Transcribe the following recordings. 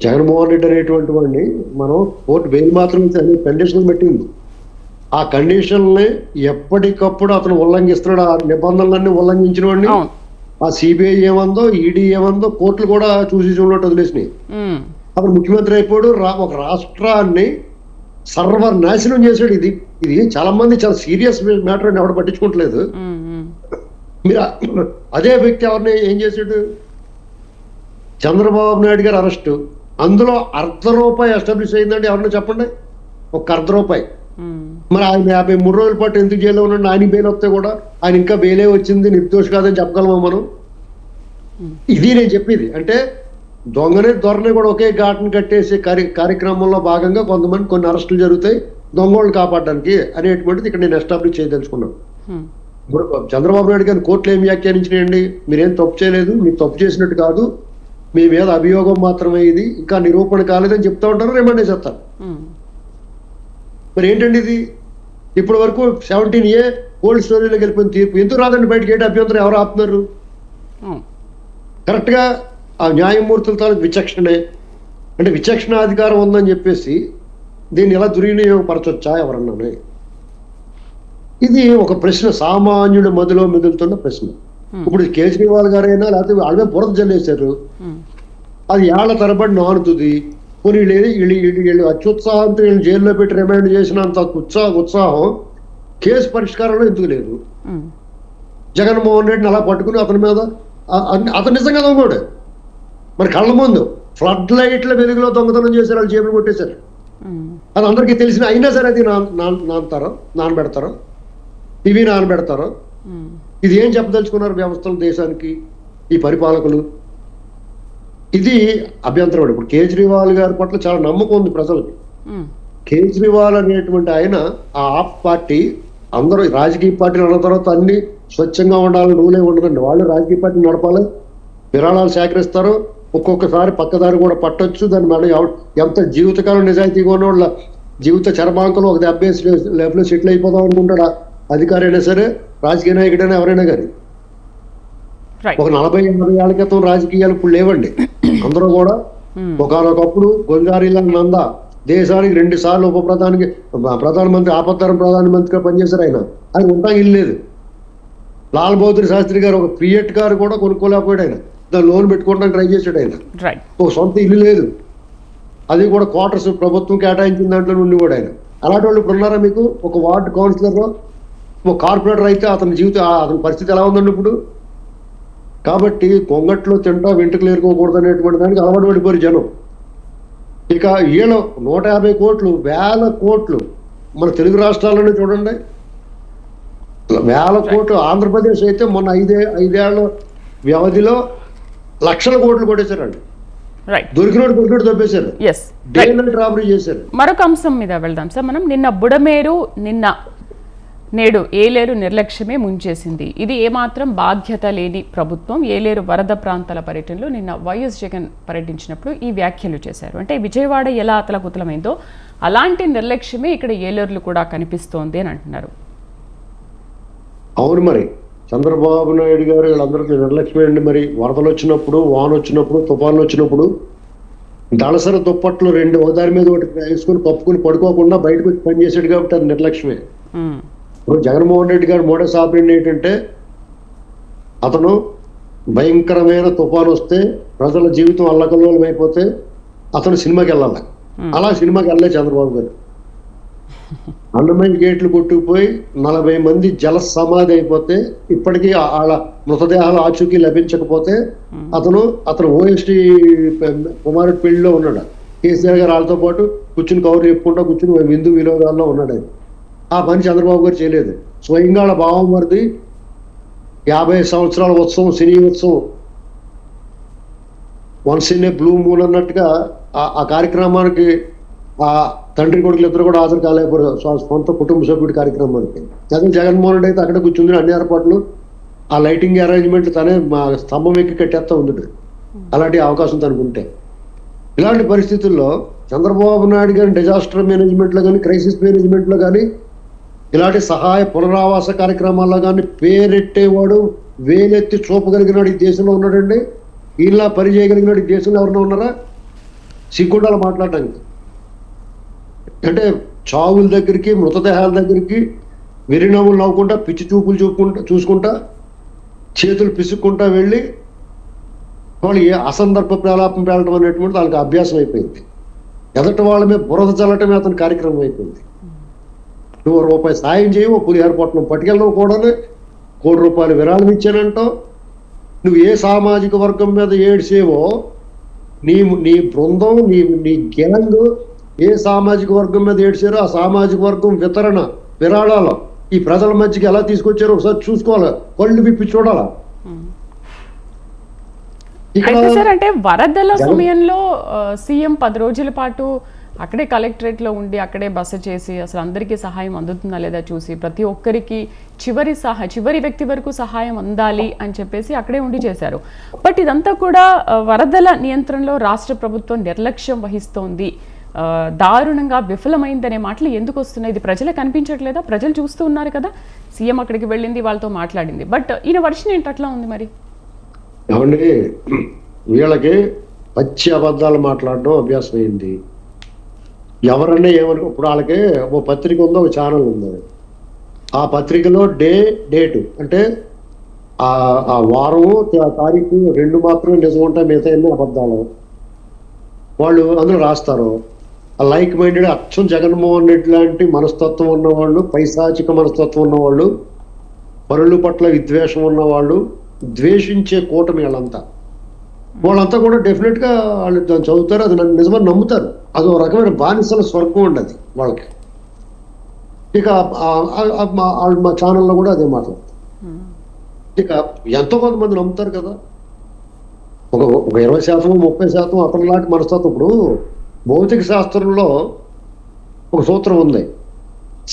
జగన్మోహన్ రెడ్డి అనేటువంటి వాడిని మనం కోర్టు బెయిల్ మాత్రం కండిషన్ పెట్టింది. ఆ కండిషన్ని ఎప్పటికప్పుడు అతను ఉల్లంఘిస్తున్నాడు. ఆ నిబంధనలన్నీ ఉల్లంఘించిన వాడిని ఆ సిబిఐ ఏమందో, ఈడీ ఏమందో కోర్టులు కూడా చూసి చూడటం వదిలేసినాయి. అప్పుడు ముఖ్యమంత్రి అయిపోయాడు. ఒక రాష్ట్రాన్ని సర్వనాశనం చేశాడు. ఇది చాలా మంది చాలా సీరియస్ మ్యాటర్ అని ఎవరు పట్టించుకోవట్లేదు. మీరు అదే వ్యక్తి ఎవరిని ఏం చేశాడు? చంద్రబాబు నాయుడు గారు అరెస్టు, అందులో ₹1 ఎస్టాబ్లిష్ అయిందండి. ఎవరన్నా చెప్పండి, ఒక ₹1. మరి ఆయన 53 రోజుల పాటు ఎందుకు జైల్లో ఉన్నాడు? ఆయన బెయిల్ వస్తే కూడా ఆయన ఇంకా బెయిలే వచ్చింది, నిర్దోషి కాదని చెప్పగలమా మనం? ఇది నేను చెప్పేది. అంటే దొరని కూడా ఒకే ఘాటును కట్టేసే కార్యక్రమంలో భాగంగా కొంతమంది కొన్ని అరెస్టులు జరుగుతాయి దొంగోళ్ళని కాపాడడానికి అనేటువంటిది ఇక్కడ నేను ఎస్టాబ్లిష్ చేయదలుచుకున్నాను. ఇప్పుడు చంద్రబాబు నాయుడు గారిని కోర్టులు ఏం వ్యాఖ్యానించినాయండి? మీరేం తప్పు చేయలేదు, మీరు తప్పు చేసినట్టు కాదు, మీ మీద అభియోగం మాత్రమే, ఇది ఇంకా నిరూపణ కాలేదని చెప్తా ఉంటారు, రిమాండ్ చేస్తారు. మరి ఏంటండి ఇది? ఇప్పటి వరకు 17A కోల్డ్ స్టోరేజ్లోకి వెళ్ళిపోయిన తీర్పు ఎందుకు రాదండి బయటకి? ఏంటి అభ్యంతరం? ఎవరు ఆపుతున్నారు? కరెక్ట్గా ఆ న్యాయమూర్తుల తాలూకు విచక్షణే. అంటే విచక్షణ అధికారం ఉందని చెప్పేసి దీన్ని ఎలా దుర్వినియోగపరచొచ్చా ఎవరన్నానే? ఇది ఒక ప్రశ్న, సామాన్యుడి మదిలో మెదులుతున్న ప్రశ్న. ఇప్పుడు కేజ్రీవాల్ గారైనా లేకపోతే వాళ్ళే బురద జల్లేశారు, అది ఏళ్ల తరబడి నానుతుంది. కొన్ని వీళ్ళు అత్యుత్సాహంతో వీళ్ళు జైల్లో పెట్టి రిమాండ్ చేసినంత ఉత్సాహం కేసు పరిష్కారంలో ఎందుకు లేదు? జగన్మోహన్ రెడ్డిని అలా పట్టుకుని అతని మీద అతను నిజంగా దొంగోడు, మరి కళ్ళ ముందు ఫ్లడ్ లైట్ల వెలుగులో దొంగతనం చేశారు, వాళ్ళు జేబులు కొట్టేశారు. అది అందరికీ తెలిసిన అయినా సరే అది నానబెడతారు, ఇవి నానబెడతారు. ఇది ఏం చెప్పదలుచుకున్నారు వ్యవస్థలు, దేశానికి, ఈ పరిపాలకులు? ఇది అభ్యంతరం. ఇప్పుడు కేజ్రీవాల్ గారి పట్ల చాలా నమ్మకం ఉంది ప్రజలకి. కేజ్రీవాల్ అనేటువంటి ఆయన ఆ ఆప్ పార్టీ, అందరూ రాజకీయ పార్టీలు అన్న తర్వాత అన్ని స్వచ్ఛంగా ఉండాలని రూలే ఉండదండి. వాళ్ళు రాజకీయ పార్టీ నడపాలి, విరాళాలు సేకరిస్తారు, ఒక్కొక్కసారి పక్కదారి కూడా పట్టొచ్చు. దాని మేడం ఎంత జీవితకాలం నిజాయితీగా ఉన్న వాళ్ళ జీవిత చరమాంకలు ఒక 70 లేకపోతే సెటిల్ అయిపోదాం అనుకుంటాడు అధికారి అయినా సరే, రాజకీయ నాయకుడైనా ఎవరైనా కానీ. ఒక 40-50 ఏళ్ల క్రితం రాజకీయాలు ఇప్పుడు లేవండి. అందరూ కూడా ఒకనొకప్పుడు గొంజారీలా నందా దేశానికి 2 సార్లు ప్రధానమంత్రి ఆపద్ధరం ప్రధానమంత్రిగా పనిచేశారు. ఆయన ఉంటా ఇల్లు లేదు. లాల్ బహదూర్ శాస్త్రి గారు ఒక ఫియట్ కారు కూడా కొనుక్కోలేకపోయాడు. ఆయన దాని లోన్ పెట్టుకోవడానికి ట్రై చేశాడు. ఆయన ఒక సొంత ఇల్లు లేదు, అది కూడా క్వార్టర్స్ ప్రభుత్వం కేటాయించిన దాంట్లో నుండి కూడా. ఆయన అలాంటి వాళ్ళు ఇప్పుడు ఉన్నారా మీకు? ఒక వార్డు కౌన్సిలర్, ఒక కార్పొరేటర్ అయితే అతని పరిస్థితి ఎలా ఉందండి ఇప్పుడు? కాబట్టి కొంగట్లో తింటా వెంట్రుకలు ఏరుకోకూడదు అనేటువంటి దానికి అలవాటు పడిపోయారు జనం. ఇక వీళ్ళు 150 కోట్లు, 1000 కోట్లు మన తెలుగు రాష్ట్రాల్లోనే చూడండి, 1000 కోట్లు. ఆంధ్రప్రదేశ్ అయితే మొన్న 5 ఏళ్ల వ్యవధిలో లక్షల కోట్లు కొట్టేశారండి. దొరికినోడు తప్పేశారు, డే నైట్ రాబరీ చేశారు. మరొక అంశం మీద వెళ్దాం సార్. మనం నిన్న బుడమేరు, నేడు ఏలేరు నిర్లక్ష్యమే ముంచేసింది. ఇది ఏమాత్రం బాధ్యత లేని ప్రభుత్వం. ఏలేరు వరద ప్రాంతాల పర్యటనలో నిన్న వైఎస్ జగన్ పర్యటించినప్పుడు ఈ వ్యాఖ్యలు చేశారు. అంటే విజయవాడ ఎలా అతలకుతలమైందో అలాంటి నిర్లక్ష్యమే ఇక్కడ ఏలేరులు కూడా కనిపిస్తోంది అని అంటున్నారు. అవును, మరి చంద్రబాబు నాయుడు గారు వీళ్ళందరికీ నిర్లక్ష్యం అండి. మరి వరదలు వచ్చినప్పుడు, వాన వచ్చినప్పుడు, తుఫాన్లు వచ్చినప్పుడు దళసర దుప్పట్లు 2 ఒకదాని మీద ఒకటి వేసుకుని కప్పుకుని పడుకోకుండా బయటకు వచ్చి పనిచేసాడు కాబట్టి అది నిర్లక్ష్యమే. ఇప్పుడు జగన్మోహన్ రెడ్డి గారు మోడస్ ఆపరేషన్ ఏంటంటే, అతను భయంకరమైన తుఫాను వస్తే ప్రజల జీవితం అల్లకల్లోలం అయిపోతే అతను సినిమాకి వెళ్ళాలి. అలా సినిమాకి వెళ్ళలే చంద్రబాబు గారు. అన్నమయ్య గేట్లు కొట్టుకుపోయి 40 మంది జల సమాధి అయిపోతే, ఇప్పటికీ వాళ్ళ మృతదేహాలు ఆచూకీ లభించకపోతే అతను ఓఎస్టీ కుమారుడి పెళ్లిలో ఉన్నాడు. కేసీఆర్ గారు వాళ్ళతో పాటు కూర్చుని కౌరు చెప్పుకుంటా కూర్చుని విందు వినోదాల్లో ఉన్నాడు. ఆయన ఆ పని చంద్రబాబు గారు చేయలేదు. స్వయంగా వాళ్ళ బావమరిది 50 సంవత్సరాల ఉత్సవం, సినీ ఉత్సవం, once in a blue moon అన్నట్టుగా ఆ కార్యక్రమానికి ఆ తండ్రి కొడుకులు ఇద్దరు కూడా హాజరు కాలేకపోయారు, సొంత కుటుంబ సభ్యుడి కార్యక్రమానికి. అదే జగన్మోహన్ రెడ్డి అయితే అక్కడ కూర్చుంది, అన్ని ఏర్పాట్లు, ఆ లైటింగ్ అరేంజ్మెంట్ తనే మా స్తంభం ఎక్కి కట్టేస్తా ఉంది. అలాంటి అవకాశం తనకు ఉంటే. ఇలాంటి పరిస్థితుల్లో చంద్రబాబు నాయుడు గారి డిజాస్టర్ మేనేజ్మెంట్లో కానీ, క్రైసిస్ మేనేజ్మెంట్లో కానీ, ఇలాంటి సహాయ పునరావాస కార్యక్రమాల్లో కానీ పేరెట్టేవాడు, వేలెత్తి చూపగలిగినాడు ఈ దేశంలో ఉన్నాడండి. ఇలా పని చేయగలిగినాడు ఈ దేశంలో ఎవరైనా ఉన్నారా? సిగ్గుండాలి మాట్లాడడానికి. అంటే చావుల దగ్గరికి, మృతదేహాల దగ్గరికి విరినవ్వులు నవ్వుకుంటా, పిచ్చి చూపులు చూసుకుంటా, చేతులు పిసుక్కుంటా వెళ్ళి వాళ్ళు ఏ అసందర్భ ప్రలాపం పేలటం అనేటువంటి వాళ్ళకి అభ్యాసం అయిపోయింది. ఎదటి వాళ్ళ మీద బురద చల్లటమే అతని కార్యక్రమం అయిపోయింది. నువ్వు రూపాయి సాయం చేయవు, పులిహార పొట్టణం పట్టుకెళ్ళవు కూడా, ₹1 కోటి విరాళం ఇచ్చానంటావు. నువ్వు ఏ సామాజిక వర్గం మీద ఏడ్చేవో నీ బృందం, నీ గ్యాంగ్ ఏ సామాజిక వర్గం మీద ఏడ్చారో ఆ సామాజిక వర్గం విరాళాలు ఈ ప్రజల మధ్యకి ఎలా తీసుకొచ్చారో ఒకసారి చూసుకోవాలి, కళ్ళు విప్పి చూడాలా. అయితే సార్, అంటే వరదల సమయంలో సీఎం 10 రోజుల పాటు అక్కడే కలెక్టరేట్ లో ఉండి అక్కడే బస చేసి అసలు అందరికీ సహాయం అందుతుందా లేదా చూసి ప్రతి ఒక్కరికి చివరి వ్యక్తి వరకు సహాయం అందాలి అని చెప్పేసి అక్కడే ఉండి చేశారు. బట్ ఇదంతా కూడా వరదల నియంత్రణలో రాష్ట్ర ప్రభుత్వం నిర్లక్ష్యం వహిస్తోంది, దారుణంగా విఫలమైందనే మాటలు ఎందుకు వస్తున్నాయి? ఇది ప్రజలకు కనిపించట్లేదా? ప్రజలు చూస్తూ ఉన్నారు కదా, సీఎం అక్కడికి వెళ్ళింది, వాళ్ళతో మాట్లాడింది. బట్ ఈయన వర్షన్ ఏంటి అట్లా ఉంది మరి? ఏమండి, వీళ్ళకి పచ్చి అబద్ధాలు మాట్లాడడం అభ్యాసం అయింది. ఎవరన్నా ఏమనుకో, ఇప్పుడు వాళ్ళకి ఓ పత్రిక ఉందో, ఒక ఛానల్ ఉంది. ఆ పత్రికలో డేటు అంటే ఆ వారము తారీఖు 2 మాత్రమే నిజం ఉంటాయి, మిగతా ఎన్ని అబద్ధాలు. వాళ్ళు అందులో రాస్తారు. ఆ లైక్ మైండెడ్ అచ్చం జగన్మోహన్ రెడ్డి లాంటి మనస్తత్వం ఉన్నవాళ్ళు, పైశాచిక మనస్తత్వం ఉన్నవాళ్ళు, పరుల పట్ల విద్వేషం ఉన్నవాళ్ళు, ద్వేషించే కూటమి వాళ్ళంతా కూడా డెఫినెట్ గా వాళ్ళు దాన్ని చదువుతారు, అది నన్ను నిజమని నమ్ముతారు. అదో రకమైన బానిసల స్వర్గం ఉండదు వాళ్ళకి. ఇక మా ఛానల్లో కూడా అదే మాట్లాడతారు. ఇక ఎంతో కొంతమంది నమ్ముతారు కదా, ఒక 20%, 30% అతని లాంటి మనస్తత్వం. ఇప్పుడు భౌతిక శాస్త్రంలో ఒక సూత్రం ఉంది,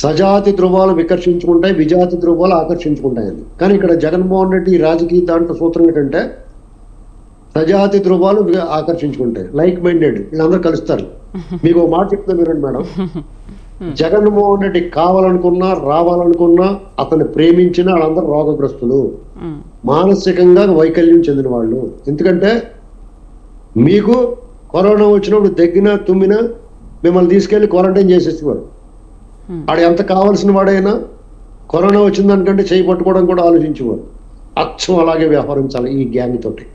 సజాతి ధృవాలు వికర్షించుకుంటాయి, విజాతి ధృవాలు ఆకర్షించుకుంటాయని. కానీ ఇక్కడ జగన్మోహన్ రెడ్డి రాజకీయ దాంట్లో సూత్రం ఏంటంటే సజాతి ధృవాలు ఆకర్షించుకుంటాయి, లైక్ మైండెడ్ వీళ్ళందరూ కలుస్తారు. మీకు ఒక మాట చెప్తున్నా వినండి మేడం, జగన్మోహన్ రెడ్డి కావాలనుకున్నా రావాలనుకున్నా అతన్ని ప్రేమించిన వాళ్ళందరూ రోగగ్రస్తులు, మానసికంగా వైకల్యం చెందిన వాళ్ళు. ఎందుకంటే మీకు కరోనా వచ్చినప్పుడు దగ్గినా తుమ్మినా మిమ్మల్ని తీసుకెళ్లి క్వారంటైన్ చేసేసేవారు. వాడు ఎంత కావాల్సిన వాడైనా కరోనా వచ్చిందనుకంటే చేయి పట్టుకోవడం కూడా ఆలోచించేవారు. అచ్చం అలాగే వ్యవహరించాలి ఈ గ్యాంగ్ తోటి.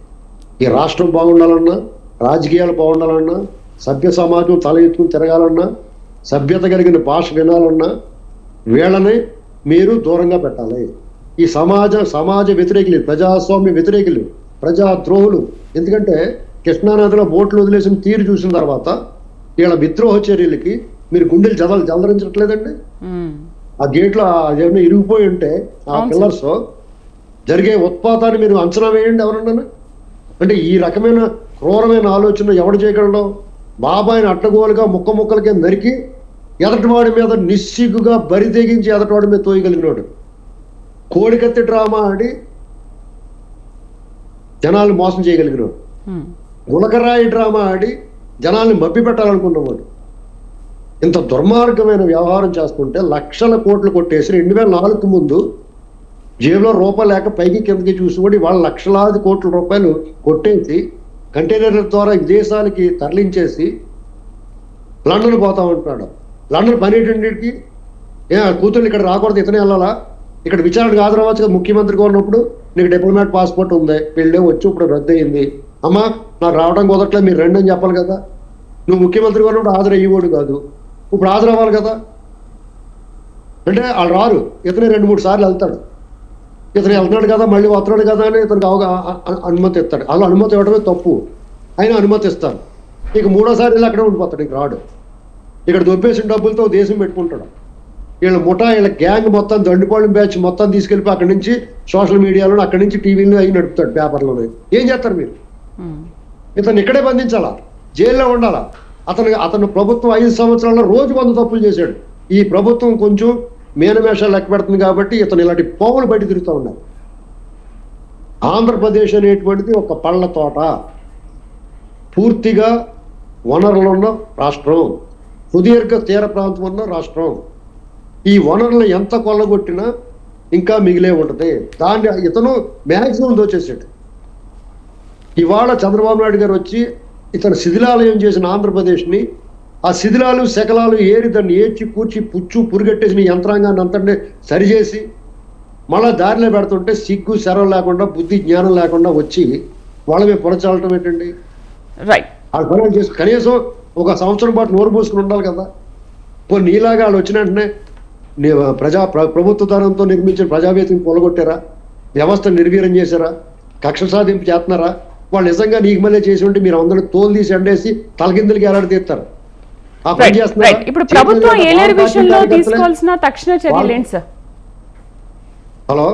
ఈ రాష్ట్రం బాగుండాలన్నా, రాజకీయాలు బాగుండాలన్నా, సభ్య సమాజం తల ఎత్తుకుని తిరగాలన్నా, సభ్యత కలిగిన భాష వినాలన్నా వీళ్ళని మీరు దూరంగా పెట్టాలి. ఈ సమాజ వ్యతిరేకులు, ప్రజాస్వామ్య వ్యతిరేకులు, ప్రజాద్రోహులు. ఎందుకంటే కృష్ణానదిలో బోట్లు వదిలేసిన తీరు చూసిన తర్వాత వీళ్ళ విద్రోహ చర్యలకి మీరు గుండెలు జలరించట్లేదండి. ఆ గేట్లో ఏమైనా ఇరిగిపోయి ఉంటే ఆ పిల్లర్స్ జరిగే ఉత్పాతాన్ని మీరు అంచనా వేయండి ఎవరన్నా. అంటే ఈ రకమైన క్రూరమైన ఆలోచన ఎవడు చేయగలడం? బాబాయిని అడ్డగోలుగా ముక్కలకే నరికి ఎదటివాడి మీద నిస్సిగ్గుగా బరి తెగించి ఎదటివాడి మీద తోయగలిగినాడు. కోడికత్తి డ్రామా ఆడి జనాల్ని మోసం చేయగలిగినాడు. గులకరాయి డ్రామా ఆడి జనాల్ని మభ్య పెట్టాలనుకున్నవాడు. ఇంత దుర్మార్గమైన వ్యవహారం చేస్తుంటే లక్షల కోట్లు కొట్టేసి 2004 ముందు జేబులో రూపాయలు లేక పైకి కిందకి చూసుకొని వాళ్ళు లక్షలాది కోట్ల రూపాయలు కొట్టేసి కంటైనర్ల ద్వారా విదేశాలకి తరలించేసి లండన్ పోతా ఉంటాడు. లండన్ పని ఏంటంటే కూతుర్లు ఇక్కడ రాకూడదు, ఇతనే వెళ్ళాలా, ఇక్కడ విచారణకు హాజరవచ్చు కదా. ముఖ్యమంత్రిగా ఉన్నప్పుడు నీకు డిప్లొమాట్ పాస్పోర్ట్ ఉంది, పెళ్ళే వచ్చి ఇప్పుడు రద్దు అయింది, అమ్మా నాకు రావడం కుదరట్లేదు మీరు రండి అని చెప్పాలి కదా. నువ్వు ముఖ్యమంత్రిగా ఉన్నప్పుడు హాజరయ్యేవాడు కాదు, ఇప్పుడు హాజరవ్వాలి కదా. అంటే వాళ్ళు రారు, ఇతనే 2-3 సార్లు వెళ్తాడు. ఇతను వెళ్తున్నాడు కదా, మళ్ళీ వస్తున్నాడు కదా అని ఇతనికి అనుమతి ఇస్తాడు. అలా అనుమతి ఇవ్వడమే తప్పు, అయినా అనుమతి ఇస్తారు. ఇక 3వ సారి అక్కడే ఉండిపోతాడు, ఇక రాడు. ఇక్కడ దొబ్బేసిన డబ్బులతో దేశం పెట్టుకుంటాడు. వీళ్ళ వీళ్ళ గ్యాంగ్ మొత్తం దండుపాళెం బ్యాచ్ మొత్తం తీసుకెళ్ళిపోయి అక్కడి నుంచి సోషల్ మీడియాలో, అక్కడి నుంచి టీవీలో అవి నడుపుతాడు, పేపర్లో. ఏం చేస్తారు మీరు? ఇతను ఇక్కడే బంధించాలా, జైల్లో ఉండాలా? అతను ప్రభుత్వం 5 సంవత్సరాల్లో రోజు 100 తప్పులు చేశాడు. ఈ ప్రభుత్వం కొంచెం మేనమేషాలు లెక్క పెడుతుంది కాబట్టి ఇతను ఇలాంటి పోవులు బయట తిరుగుతూ ఉన్నారు. ఆంధ్రప్రదేశ్ అనేటువంటిది ఒక పళ్ళ తోట, పూర్తిగా వనరులు ఉన్న రాష్ట్రం, సుదీర్ఘ తీర ప్రాంతం ఉన్న రాష్ట్రం. ఈ వనరులు ఎంత కొల్లగొట్టినా ఇంకా మిగిలే ఉంటుంది. దాన్ని ఇతను మ్యాక్సిమం దోచేసాడు. ఇవాళ చంద్రబాబు నాయుడు గారు వచ్చి ఇతను శిథిలాలయం చేసిన ఆంధ్రప్రదేశ్ని ఆ శిథిలాలు శకలాలు ఏరి దాన్ని ఏడ్చి కూర్చి పుచ్చు పురుగెట్టేసిన యంత్రాంగాన్ని అంతటి సరిచేసి మళ్ళా దారిలో పెడుతుంటే సిగ్గు శరం లేకుండా బుద్ధి జ్ఞానం లేకుండా వచ్చి వాళ్ళ మీద పొరచాలటం ఏంటండి? రైట్. వాళ్ళు పనులు చేసి కనీసం ఒక సంవత్సరం పాటు నోరు మూసుకుని ఉండాలి కదా. పోనీ నీలాగా వాళ్ళు వచ్చిన వెంటనే ప్రభుత్వ ధనంతో నిర్మించిన ప్రజావేదికను పొలగొట్టారా? వ్యవస్థ నిర్వీర్యం చేశారా? కక్ష సాధింపు చేస్తున్నారా? వాళ్ళు నిజంగా నీకు మళ్ళీ చేసి ఉంటే మీరు అందరూ తోలు తీసి ఎండేసి తలకిందులకి ఎలాడదీస్తారు. ఆ పని రైట్. చేస్తున్నారా? రైట్. ఇప్పుడు ప్రభుత్వం ఏలేరు విషయంలో తీసుకోవాల్సిన తక్షణ చర్యలు ఏంటి సార్? హలో,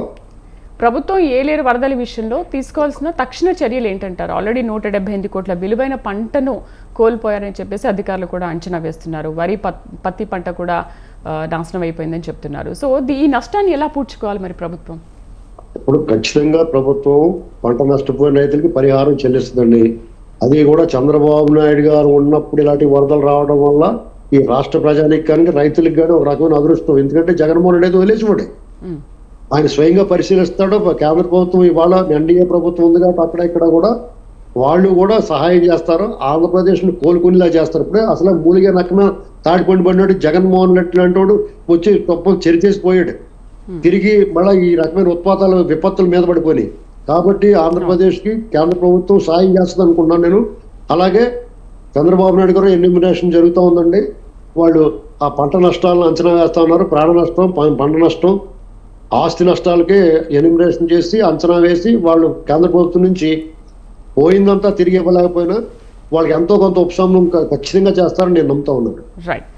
ప్రభుత్వం ఏలేరు వరదల విషయంలో తీసుకోవాల్సిన తక్షణ చర్యలు ఏంటంటారు? ఆల్రెడీ 178 కోట్ల విలువైన పంటను కోల్పోయారని చెప్పేసి అధికారులు కూడా అంచనా వేస్తున్నారు. వరి పత్తి పంట కూడా నాశనం అయిపోయిందని చెప్తున్నారు. సో ఈ నష్టాన్ని ఎలా పూడ్చుకోవాలి మరి ప్రభుత్వం? ఇప్పుడు ఖచ్చితంగా ప్రభుత్వం పంట నష్టపోయిన రైతులకి పరిహారం చెల్లిస్తుందండి. అది కూడా చంద్రబాబు నాయుడు గారు ఉన్నప్పుడు ఇలాంటి వరదలు రావడం వల్ల ఈ రాష్ట్ర ప్రజానీకానికి రైతులకు కానీ ఒక రకమైన అదృష్టం. ఎందుకంటే జగన్మోహన్ రెడ్డి అయితే వదిలేసిపోడే, ఆయన స్వయంగా పరిశీలిస్తాడు. కేంద్ర ప్రభుత్వం ఇవాళ ఎన్డీఏ ప్రభుత్వం ఉంది కాబట్టి అక్కడ ఇక్కడ కూడా వాళ్ళు కూడా సహాయం చేస్తారు. ఆంధ్రప్రదేశ్ను కోలుకునేలా చేస్తారు. ఇప్పుడే అసలు మూలిగా నక్కన తాడిపండి పడినాడు జగన్మోహన్ రెడ్డి లాంటి వాడు వచ్చి తప్ప చెరిచేసిపోయాడు. తిరిగి మళ్ళీ ఈ రకమైన ఉత్పాతాలు విపత్తుల మీద పడిపోయినాయి. కాబట్టి ఆంధ్రప్రదేశ్కి కేంద్ర ప్రభుత్వం సాయం చేస్తుంది అనుకున్నాను నేను. అలాగే చంద్రబాబు నాయుడు గారు ఎన్యూమినేషన్ జరుగుతూ ఉందండి. వాళ్ళు ఆ పంట నష్టాలను అంచనా వేస్తా ఉన్నారు. ప్రాణ నష్టం, పంట నష్టం, ఆస్తి నష్టాలకి ఎన్యూమినేషన్ చేసి అంచనా వేసి వాళ్ళు కేంద్ర ప్రభుత్వం నుంచి పోయిందంతా తిరిగి ఇవ్వలేకపోయినా వాళ్ళకి ఎంతో కొంత ఉపశమనం ఖచ్చితంగా చేస్తారని నేను నమ్ముతా ఉన్నాను. రైట్.